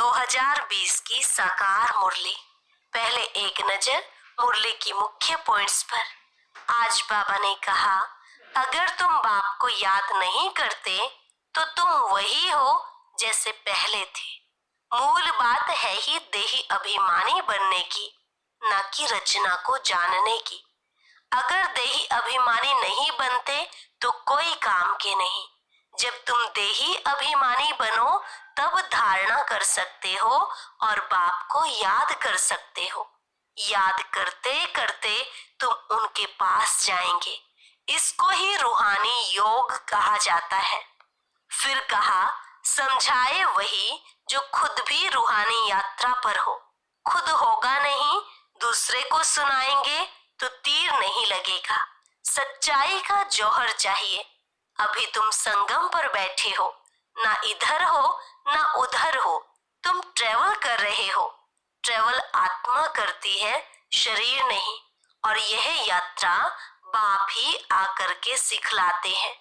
2020 की साकार मुरली। पहले एक नजर मुरली की मुख्य पॉइंट्स पर। आज बाबा ने कहा, अगर तुम बाप को याद नहीं करते तो तुम वही हो जैसे पहले थे। मूल बात है ही देही अभिमानी बनने की, ना कि रचना को जानने की। अगर देही अभिमानी नहीं बनते तो कोई काम के नहीं। जब तुम देही अभिमानी बनो तब धारणा कर सकते हो और बाप को याद कर सकते हो। याद करते करते तुम उनके पास जाएंगे। इसको ही रूहानी योग कहा जाता है। फिर कहा, समझाए वही जो खुद भी रूहानी यात्रा पर हो। खुद होगा नहीं, दूसरे को सुनाएंगे तो तीर नहीं लगेगा। सच्चाई का जौहर चाहिए। अभी तुम संगम पर बैठे हो, ना इधर हो ना उधर हो, तुम ट्रेवल कर रहे हो। ट्रेवल आत्मा करती है, शरीर नहीं। और यह यात्रा बाप ही आकर के सिखलाते हैं।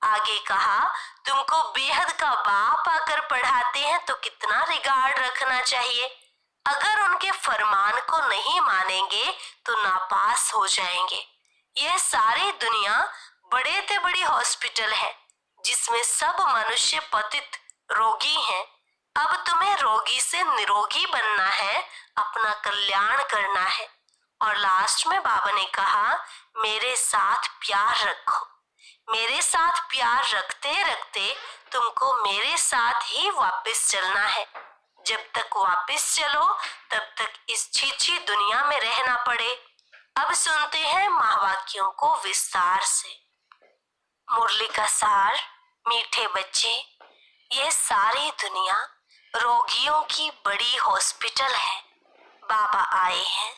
आगे कहा, तुमको बेहद का बाप आकर पढ़ाते हैं तो कितना रिगार्ड रखना चाहिए। अगर उनके फरमान को नहीं मानेंगे तो नापास हो जाएंगे। यह सारी दुनिया बड़े से बड़ी हॉस्पिटल है जिसमें सब मनुष्य पतित रोगी हैं। अब तुम्हें रोगी से निरोगी बनना है, अपना कल्याण करना है। और लास्ट में बाबा ने कहा, मेरे साथ प्यार रखो। मेरे साथ प्यार रखते रखते तुमको मेरे साथ ही वापस चलना है। जब तक वापस चलो तब तक इस छीछी दुनिया में रहना पड़े। अब सुनते हैं महावाक्यों को विस्तार से। मुरली का सार, मीठे बच्चे, यह सारी दुनिया रोगियों की बड़ी हॉस्पिटल है। बाबा आए हैं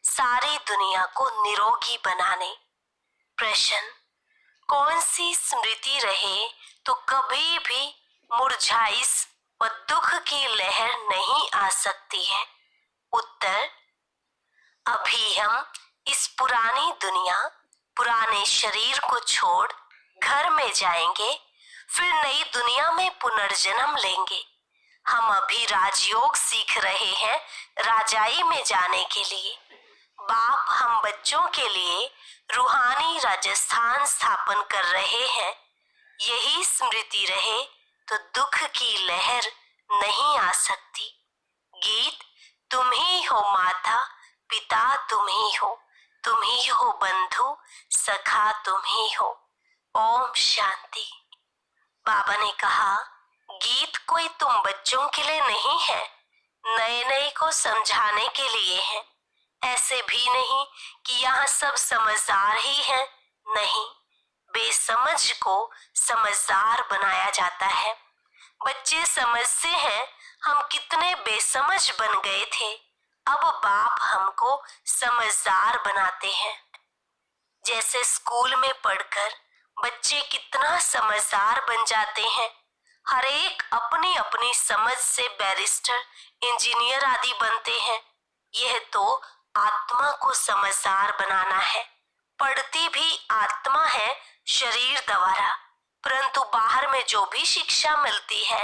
सारी दुनिया को निरोगी बनाने। प्रश्न, कौन सी स्मृति रहे तो कभी भी मुरझाइश व दुख की लहर नहीं आ सकती है? उत्तर, अभी हम इस पुरानी दुनिया, पुराने शरीर को छोड़ घर में जाएंगे, फिर नई दुनिया में पुनर्जन्म लेंगे। हम अभी राजयोग सीख रहे हैं राजाई में जाने के लिए। बाप हम बच्चों के लिए रूहानी राजस्थान स्थापन कर रहे हैं। यही स्मृति रहे तो दुख की लहर नहीं आ सकती। गीत, तुम ही हो माता पिता, तुम ही हो बंधु सखा, तुम ही हो। ओम शांति। बाबा ने कहा, गीत कोई तुम बच्चों के लिए नहीं है, नए नए को समझाने के लिए है। ऐसे भी नहीं कि यहाँ सब समझदार ही हैं, नहीं, बेसमझ को समझदार बनाया जाता है। बच्चे समझते हैं हम कितने बेसमझ बन गए थे। अब बाप हमको समझदार बनाते हैं। जैसे स्कूल में पढ़कर बच्चे कितना समझदार बन जाते हैं। हर एक अपनी अपनी समझ से बैरिस्टर, इंजीनियर आदि बनते हैं। यह तो आत्मा को समझदार बनाना है। पढ़ती भी आत्मा है शरीर द्वारा, परंतु बाहर में जो भी शिक्षा मिलती है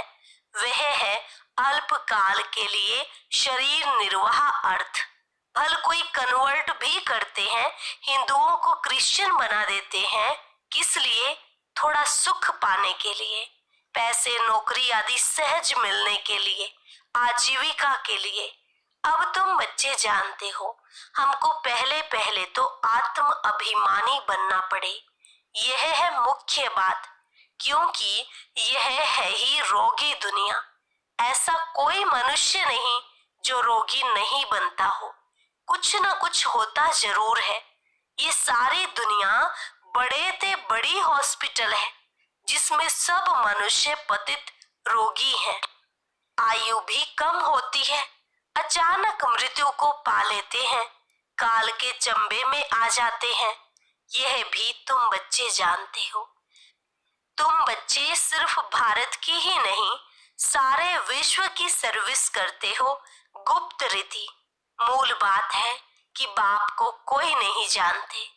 वह है अल्पकाल के लिए शरीर निर्वाह अर्थ। भल कोई कन्वर्ट भी करते हैं, हिंदुओं को क्रिश्चियन बना देते हैं। किस लिए? थोड़ा सुख पाने के लिए, पैसे नौकरी आदि सहज मिलने के लिए, आजीविका के लिए। अब तुम बच्चे जानते हो, हमको पहले पहले तो आत्म अभिमानी बनना पड़े। यह है मुख्य बात, क्योंकि यह है ही रोगी दुनिया। ऐसा कोई मनुष्य नहीं जो रोगी नहीं बनता हो, कुछ न कुछ होता जरूर है। ये सारी दुनिया बड़े से बड़ी हॉस्पिटल है जिसमें सब मनुष्य पतित रोगी हैं। आयु भी कम होती है, अचानक मृत्यु को पा लेते हैं, काल के चंबे में आ जाते हैं। यह भी तुम बच्चे जानते हो। तुम बच्चे सिर्फ भारत की ही नहीं, सारे विश्व की सर्विस करते हो गुप्त रीति। मूल बात है कि बाप को कोई नहीं जानते।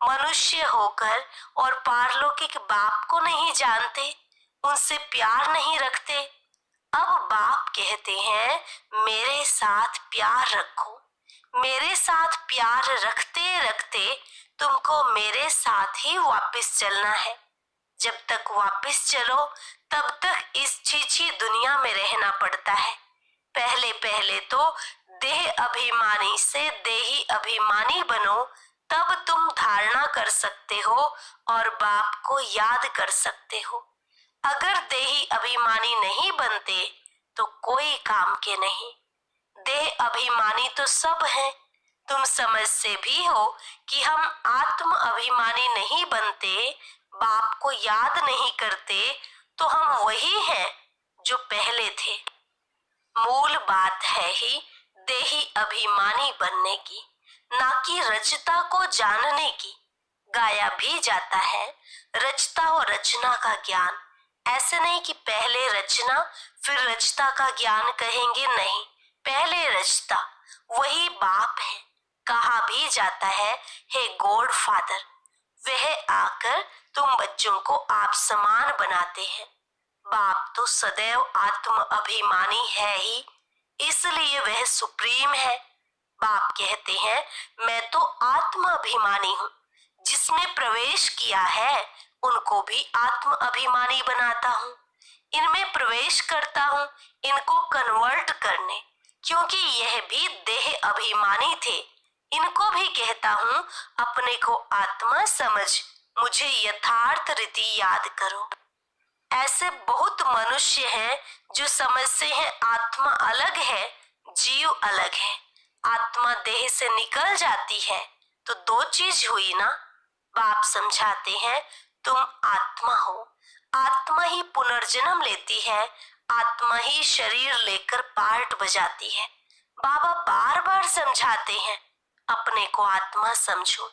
मनुष्य होकर और पारलौकिक बाप को नहीं जानते, उनसे प्यार नहीं रखते। अब बाप कहते हैं मेरे साथ प्यार रखो। मेरे साथ प्यार रखते रखते तुमको मेरे साथ ही वापस चलना है। जब तक वापस चलो तब तक इस छीछी दुनिया में रहना पड़ता है। पहले पहले तो देह अभिमानी से देही अभिमानी बनो, तब तुम धारणा कर सकते हो और बाप को याद कर सकते हो। अगर देही अभिमानी नहीं बनते तो कोई काम के नहीं। देह अभिमानी तो सब हैं। तुम समझते भी हो कि हम आत्म अभिमानी नहीं बनते, बाप को याद नहीं करते, तो हम वही हैं जो पहले थे। मूल बात है ही देही अभिमानी बनने की, ना कि रचता को जानने की। गाया भी जाता है रचता और रचना का ज्ञान। ऐसे नहीं कि पहले रचना फिर रचता का ज्ञान कहेंगे, नहीं, पहले रचता वही बाप है। कहा भी जाता है हे गॉड फादर, वह आकर तुम बच्चों को आप समान बनाते हैं। बाप तो सदैव आत्म अभिमानी है ही, इसलिए वह सुप्रीम है। बाप कहते हैं मैं तो आत्म अभिमानी हूँ। जिसने प्रवेश किया है उनको भी आत्म अभिमानी बनाता हूँ। इनमें प्रवेश करता हूँ इनको कन्वर्ट करने, क्योंकि यह भी देह अभिमानी थे। इनको भी कहता हूँ अपने को आत्मा समझ मुझे यथार्थ रीति याद करो। ऐसे बहुत मनुष्य हैं जो समझते हैं आत्मा अलग है, जीव अलग है। आत्मा देह से निकल जाती है तो दो चीज हुई ना। बाप समझाते हैं तुम आत्मा हो, आत्मा ही पुनर्जन्म लेती है, आत्मा ही शरीर लेकर पार्ट बजाती है। बाबा बार बार समझाते हैं अपने को आत्मा समझो।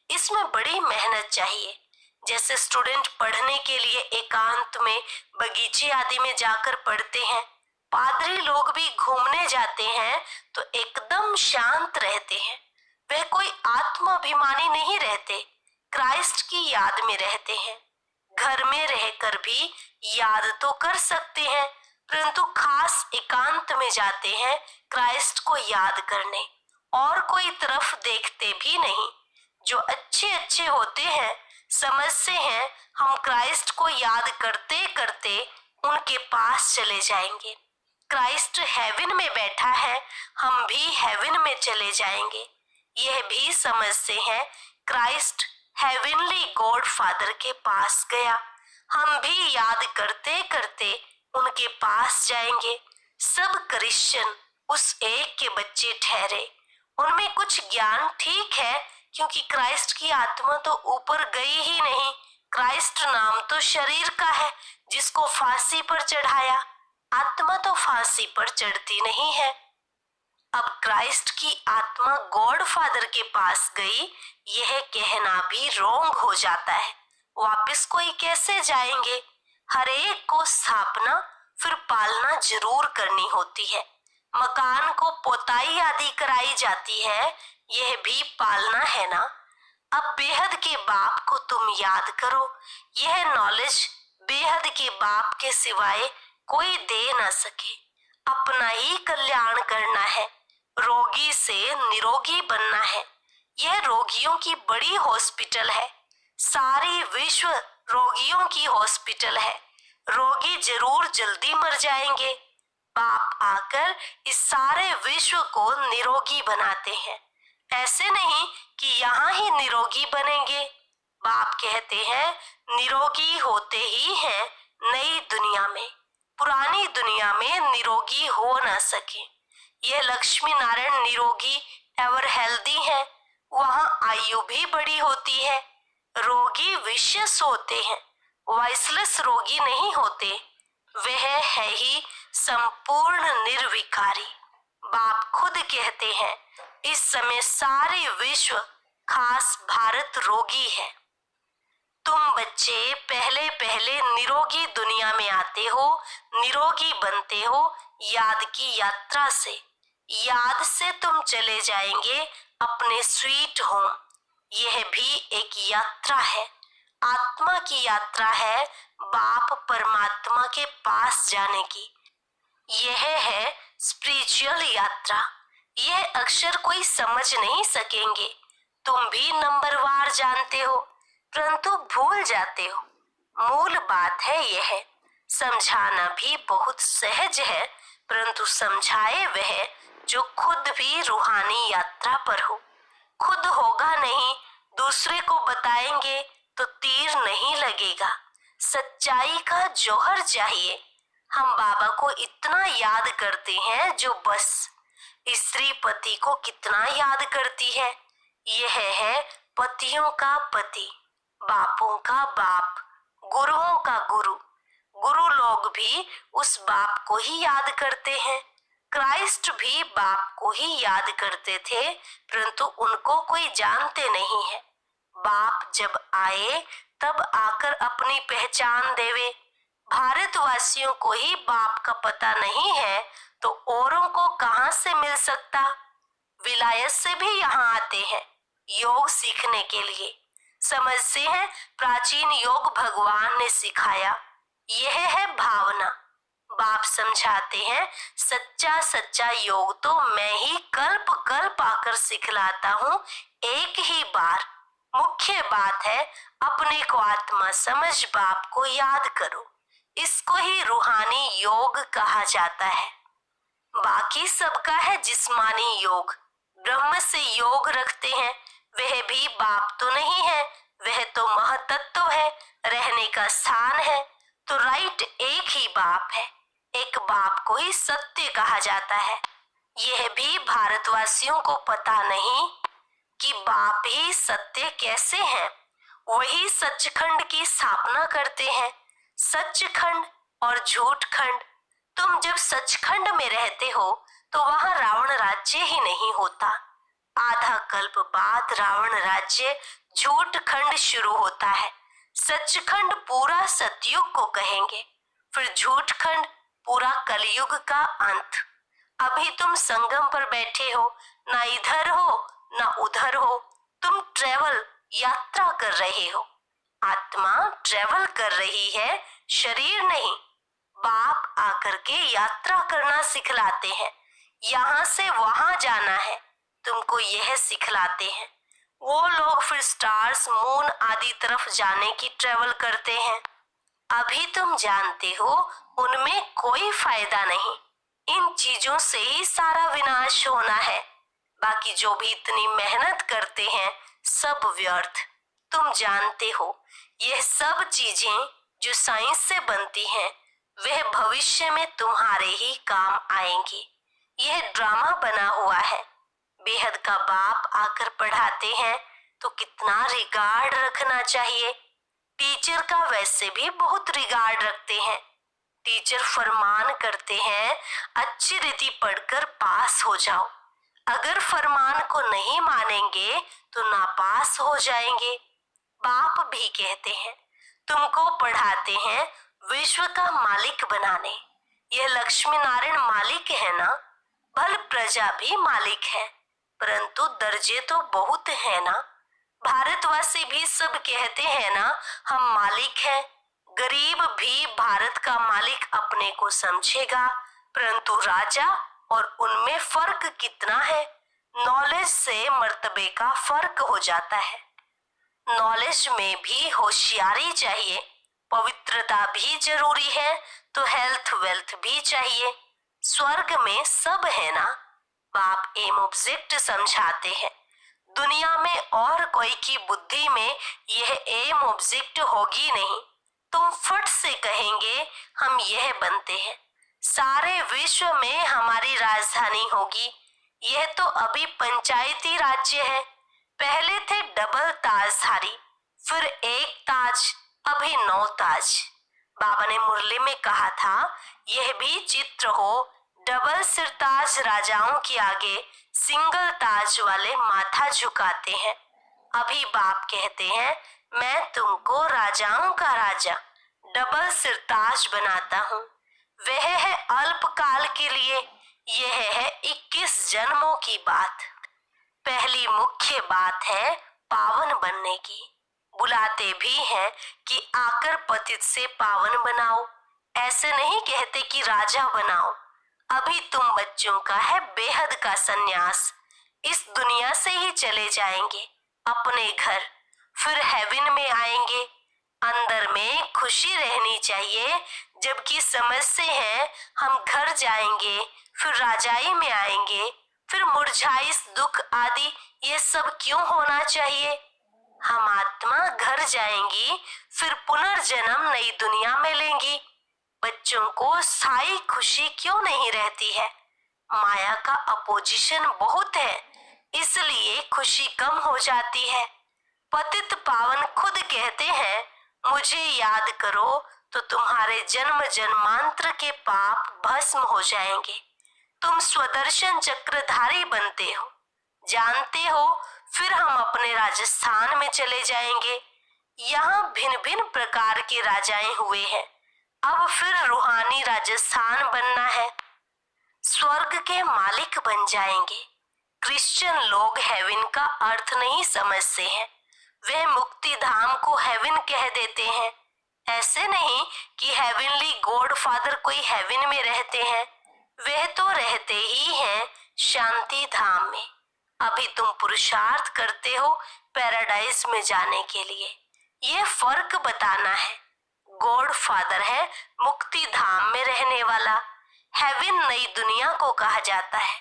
इसमें बड़ी मेहनत चाहिए। जैसे स्टूडेंट पढ़ने के लिए एकांत में बगीचे आदि में जाकर पढ़ते हैं, पादरी लोग भी घूमने जाते हैं तो एकदम शांत रहते हैं। वह कोई आत्माभिमानी नहीं रहते, क्राइस्ट की याद में रहते हैं। घर में रहकर भी याद तो कर सकते हैं, परंतु खास एकांत में जाते हैं क्राइस्ट को याद करने, और कोई तरफ देखते भी नहीं। जो अच्छे अच्छे होते हैं समझते हैं हम क्राइस्ट को याद करते करते उनके पास चले जाएंगे। क्राइस्ट हेवन में बैठा है, हम भी हेवन में चले जाएंगे। यह भी समझते हैं क्राइस्ट हेवनली गॉड फादर के पास गया, हम भी याद करते करते उनके पास जाएंगे। सब क्रिश्चियन उस एक के बच्चे ठहरे। उनमें कुछ ज्ञान ठीक है, क्योंकि क्राइस्ट की आत्मा तो ऊपर गई ही नहीं। क्राइस्ट नाम तो शरीर का है जिसको फांसी पर चढ़ाया, आत्मा तो फांसी पर चढ़ती नहीं है। अब क्राइस्ट की आत्मा गॉड फादर के पास गई, यह कहना भी रोंग हो जाता है। वापस कोई कैसे जाएंगे? हर एक को स्थापना फिर पालना जरूर करनी होती है। मकान को पोताई आदि कराई जाती है, यह भी पालना है ना। अब बेहद के बाप को तुम याद करो। यह नॉलेज बेहद के बाप के सिवाय कोई दे ना सके। अपना ही कल्याण करना है, रोगी से निरोगी बनना है। यह रोगियों की बड़ी हॉस्पिटल है, सारी विश्व रोगियों की हॉस्पिटल है। रोगी जरूर जल्दी मर जाएंगे, बाप आकर इस सारे विश्व को निरोगी बनाते हैं। ऐसे नहीं कि यहाँ ही निरोगी बनेंगे। बाप कहते हैं निरोगी होते ही हैं नई दुनिया में, पुरानी दुनिया में निरोगी हो ना सके। यह लक्ष्मी नारायण निरोगी एवर हेल्दी है, वहाँ आयु भी बड़ी होती है। रोगी विशेष होते हैं, वॉइसलेस रोगी नहीं होते। वह है ही संपूर्ण निर्विकारी। बाप खुद कहते हैं इस समय सारे विश्व खास भारत रोगी है। तुम बच्चे पहले पहले निरोगी दुनिया में आते हो, निरोगी बनते हो याद की यात्रा से। याद से तुम चले जाएंगे अपने स्वीट होम। यह भी एक यात्रा है, आत्मा की यात्रा है, बाप परमात्मा के पास जाने की। यह है स्पिरिचुअल यात्रा। यह अक्षर कोई समझ नहीं सकेंगे। तुम भी नंबरवार जानते हो, परंतु भूल जाते हो। मूल बात है यह। समझाना भी बहुत सहज है, परंतु समझाए वह जो खुद भी रूहानी यात्रा पर हो। खुद होगा नहीं, दूसरे को बताएंगे तो तीर नहीं लगेगा। सच्चाई का जौहर चाहिए। हम बाबा को इतना याद करते हैं जो बस। स्त्री पति को कितना याद करती है। यह है पतियों का पति, बापों का बाप, गुरुओं का गुरु। गुरु लोग भी उस बाप को ही याद करते हैं। क्राइस्ट भी बाप को ही याद करते थे, परंतु उनको कोई जानते नहीं है। बाप जब आए तब आकर अपनी पहचान देवे। भारतवासियों को ही बाप का पता नहीं है तो औरों को कहां से मिल सकता। विलायत से भी यहाँ आते हैं योग सीखने के लिए। समझते हैं प्राचीन योग भगवान ने सिखाया। यह है भावना। बाप समझाते हैं सच्चा सच्चा योग तो मैं ही कल्प कल्प आकर सिखलाता हूँ, एक ही बार। मुख्य बात है अपने को आत्मा समझ बाप को याद करो। इसको ही रूहानी योग कहा जाता है। बाकी सबका है जिस्मानी योग। ब्रह्म से योग रखते हैं, वह भी बाप तो नहीं है, वह तो महतत्व है, रहने का स्थान है। तो राइट एक ही बाप है। एक बाप को ही सत्य कहा जाता है। यह भी भारतवासियों को पता नहीं कि बाप ही सत्य कैसे हैं। वही सचखंड की स्थापना करते हैं। सचखंड और झूठखंड। तुम जब सचखंड में रहते हो तो वहां रावण राज्य ही नहीं होता। आधा कल्प बाद रावण राज्य झूठखंड शुरू होता है। सचखंड पूरा सतयुग को कहेंगे, फिर झूठखंड पूरा कलयुग का अंत। अभी तुम संगम पर बैठे हो, ना इधर हो ना उधर हो। तुम ट्रेवल यात्रा कर रहे हो। आत्मा ट्रेवल कर रही है, शरीर नहीं। बाप आकर के यात्रा करना सिखलाते हैं। यहाँ से वहां जाना है, तुमको यह सिखलाते हैं। वो लोग फिर स्टार्स, मून आदि तरफ जाने की ट्रेवल करते हैं। अभी तुम जानते हो उनमें कोई फायदा नहीं। इन चीजों से ही सारा विनाश होना है। बाकी जो भी इतनी मेहनत करते हैं सब व्यर्थ। तुम जानते हो यह सब चीजें जो साइंस से बनती हैं वह भविष्य में तुम्हारे ही काम आएंगी। यह ड्रामा बना हुआ है। बेहद का बाप आकर पढ़ाते हैं तो कितना रिगार्ड रखना चाहिए। टीचर का वैसे भी बहुत रिगार्ड रखते हैं। टीचर फरमान करते हैं अच्छी रीति पढ़कर पास हो जाओ। अगर फरमान को नहीं मानेंगे तो नापास हो जाएंगे। बाप भी कहते हैं तुमको पढ़ाते हैं विश्व का मालिक बनाने। यह लक्ष्मी नारायण मालिक है ना, भल प्रजा भी मालिक है, परंतु दर्जे तो बहुत है ना। भारतवासी भी सब कहते हैं ना हम मालिक हैं। गरीब भी भारत का मालिक अपने को समझेगा, परंतु राजा और उनमें फर्क कितना है। नॉलेज से मर्तबे का फर्क हो जाता है। नॉलेज में भी होशियारी चाहिए। पवित्रता भी जरूरी है तो हेल्थ वेल्थ भी चाहिए। स्वर्ग में सब है ना। बाप एम ऑब्जेक्ट समझाते हैं। दुनिया में और कोई की बुद्धि में यह एम ऑब्जेक्ट होगी नहीं। तुम फट से कहेंगे हम यह बनते हैं, सारे विश्व में हमारी राजधानी होगी। यह तो अभी पंचायती राज्य है। पहले थे डबल ताजधारी, फिर एक ताज, अभी 9 ताज। बाबा ने मुरली में कहा था यह भी चित्र हो। डबल सिरताज राजाओं के आगे सिंगल ताज वाले माथा झुकाते हैं। अभी बाप कहते हैं मैं तुमको राजाओं का राजा डबल सिरताज बनाता हूँ। वह है अल्पकाल के लिए, यह है 21 जन्मों की बात। पहली मुख्य बात है पावन बनने की। बुलाते भी हैं कि आकर पतित से पावन बनाओ। ऐसे नहीं कहते कि राजा बनाओ। अभी तुम बच्चों का है बेहद का सन्यास। इस दुनिया से ही चले जाएंगे अपने घर, फिर हेवन में आएंगे। अंदर में खुशी रहनी चाहिए, जबकि समझ से है हम घर जाएंगे, फिर राजाई में आएंगे, फिर मुरझाइश दुख आदि ये सब क्यों होना चाहिए? हम आत्मा घर जाएंगी, फिर पुनर्जन्म नई दुनिया में लेंगी। बच्चों को स्थायी खुशी क्यों नहीं रहती है? माया का अपोजिशन बहुत है, इसलिए खुशी कम हो जाती है। पतित पावन खुद कहते हैं, मुझे याद करो तो तुम्हारे जन्म जन्मांतर के पाप भस्म हो जाएंगे। तुम स्वदर्शन चक्रधारी बनते हो, जानते हो। फिर हम अपने राजस्थान में चले जाएंगे। यहाँ भिन्न भिन्न प्रकार के राजाएं हुए हैं, अब फिर रूहानी राजस्थान बनना है। स्वर्ग के मालिक बन जाएंगे। क्रिश्चियन लोग हेवन का अर्थ नहीं समझते हैं, वे मुक्ति धाम को हेवन कह देते हैं। ऐसे नहीं कि हेवनली गॉड फादर कोई हेवन में रहते हैं, वे तो रहते ही हैं शांति धाम में। अभी तुम पुरुषार्थ करते हो पैराडाइज में जाने के लिए, ये फर्क बताना है। गॉड फादर है मुक्ति धाम में रहने वाला, हेवन नई दुनिया को कहा जाता है।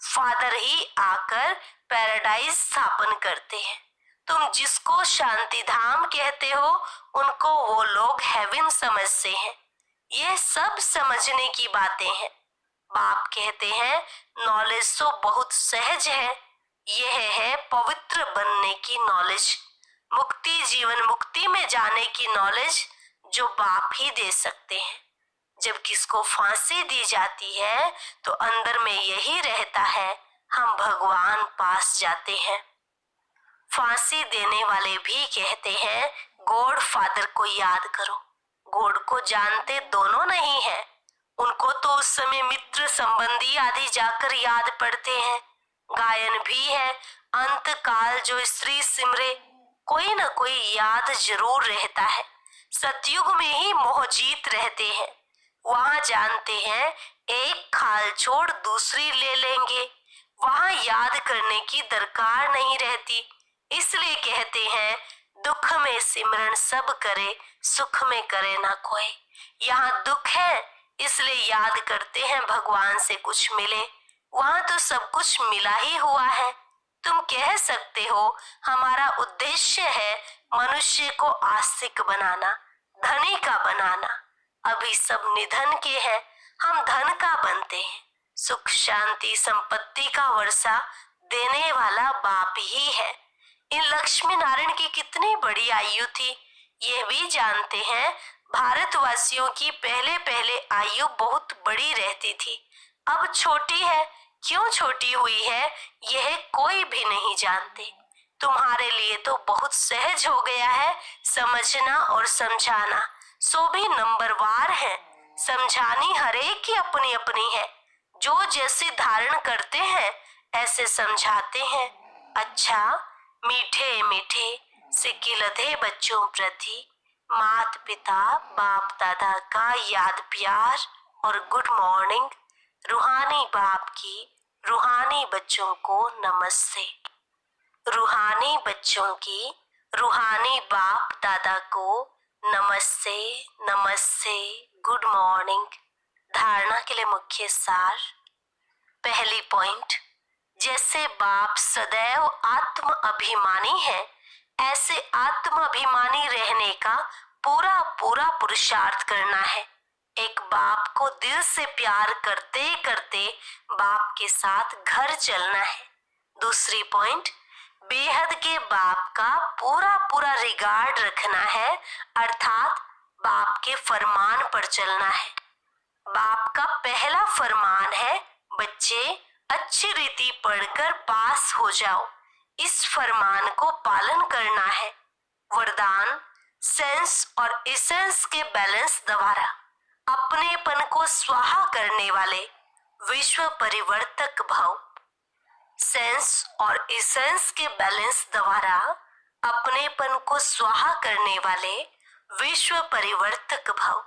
फादर ही आकर पैराडाइज स्थापन करते हैं। तुम जिसको शांति धाम कहते हो, उनको वो लोग हेवन समझते हैं। ये सब समझने की बातें हैं। बाप कहते हैं नॉलेज तो बहुत सहज है, यह है पवित्र बनने की नॉलेज, मुक्ति जीवन मुक्ति में जाने की नॉलेज जो बाप ही दे सकते हैं। जब किसको फांसी दी जाती है तो अंदर में यही रहता है, हम भगवान पास जाते हैं। फांसी देने वाले भी कहते हैं गॉड फादर को याद करो। गॉड को जानते दोनों नहीं है, उनको तो उस समय मित्र संबंधी आदि जाकर याद पड़ते हैं। गायन भी है, अंत काल जो स्त्री सिमरे, कोई न कोई याद जरूर रहता है। सतयुग में ही मोहजीत रहते हैं, वहां जानते हैं एक खाल छोड़ दूसरी ले लेंगे, वहां याद करने की दरकार नहीं रहती। इसलिए कहते हैं दुख में सिमरन सब करे, सुख में करे ना कोई। यहाँ दुख है इसलिए याद करते हैं भगवान से कुछ मिले, वहां तो सब कुछ मिला ही हुआ है। तुम कह सकते हो हमारा उद्देश्य है मनुष्य को आस्तिक बनाना, धनी का बनाना। अभी सब निधन के हैं, हम धन का बनते हैं। सुख शांति संपत्ति का वर्षा देने वाला बाप ही है। इन लक्ष्मी नारायण की कितनी बड़ी आयु थी, यह भी जानते हैं। भारतवासियों की पहले पहले आयु बहुत बड़ी रहती थी, अब छोटी है। क्यों छोटी हुई है यह कोई भी नहीं जानते। तुम्हारे लिए तो बहुत सहज हो गया है समझना और समझाना, सो भी नंबरवार है। समझानी हरेक की अपनी अपनी है, जो जैसे धारण करते हैं ऐसे समझाते हैं। अच्छा, मीठे मीठे सिकिलधे बच्चों प्रति मात पिता बाप दादा का याद प्यार और गुड मॉर्निंग। रूहानी बाप की रूहानी बच्चों को नमस्ते। रूहानी बच्चों की रूहानी बाप दादा को नमस्ते नमस्ते, गुड मॉर्निंग। धारणा के लिए मुख्य सार। पहली पॉइंट, जैसे बाप सदैव आत्म अभिमानी है, ऐसे आत्म अभिमानी रहने का पूरा पूरा पुरुषार्थ करना है। एक बाप को दिल से प्यार करते करते बाप के साथ घर चलना है। दूसरी पॉइंट, बेहद के बाप का पूरा पूरा रिगार्ड रखना है, अर्थात बाप के फरमान पर चलना है। बाप का पहला फरमान है, बच्चे अच्छी रीति पढ़कर पास हो जाओ। इस फरमान को पालन करना है। वरदान, सेंस और इसेंस के बैलेंस द्वारा अपनेपन को स्वाहा करने वाले विश्व परिवर्तक भाव। सेंस और इसेंस के बैलेंस द्वारा अपनेपन को स्वाहा करने वाले विश्व परिवर्तक भाव।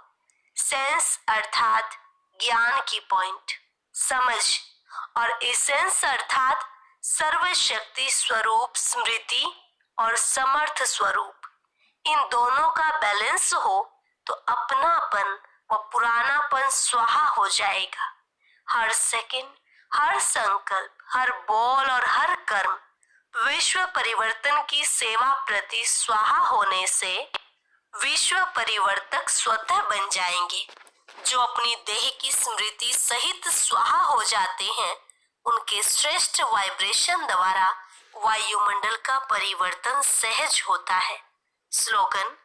सेंस अर्थात ज्ञान की पॉइंट, समझ और एसेंस अर्थात सर्वशक्ति स्वरूप स्मृति और समर्थ स्वरूप, इन दोनों का बैलेंस हो तो अपनापन व पुरानापन स्वाहा हो जाएगा। हर सेकंड, हर संकल्प, हर बोल और हर कर्म विश्व परिवर्तन की सेवा प्रति स्वाहा होने से विश्व परिवर्तक स्वतः बन जाएंगे। जो अपनी देह की स्मृति सहित स्वाहा हो जाते हैं, उनके श्रेष्ठ वाइब्रेशन द्वारा वायुमंडल का परिवर्तन सहज होता है। स्लोगन: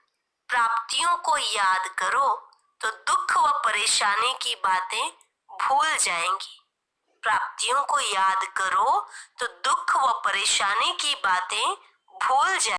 प्राप्तियों को याद करो तो दुख व परेशानी की बातें भूल जाएंगी। प्राप्तियों को याद करो तो दुख व परेशानी की बातें भूल जाएंगी।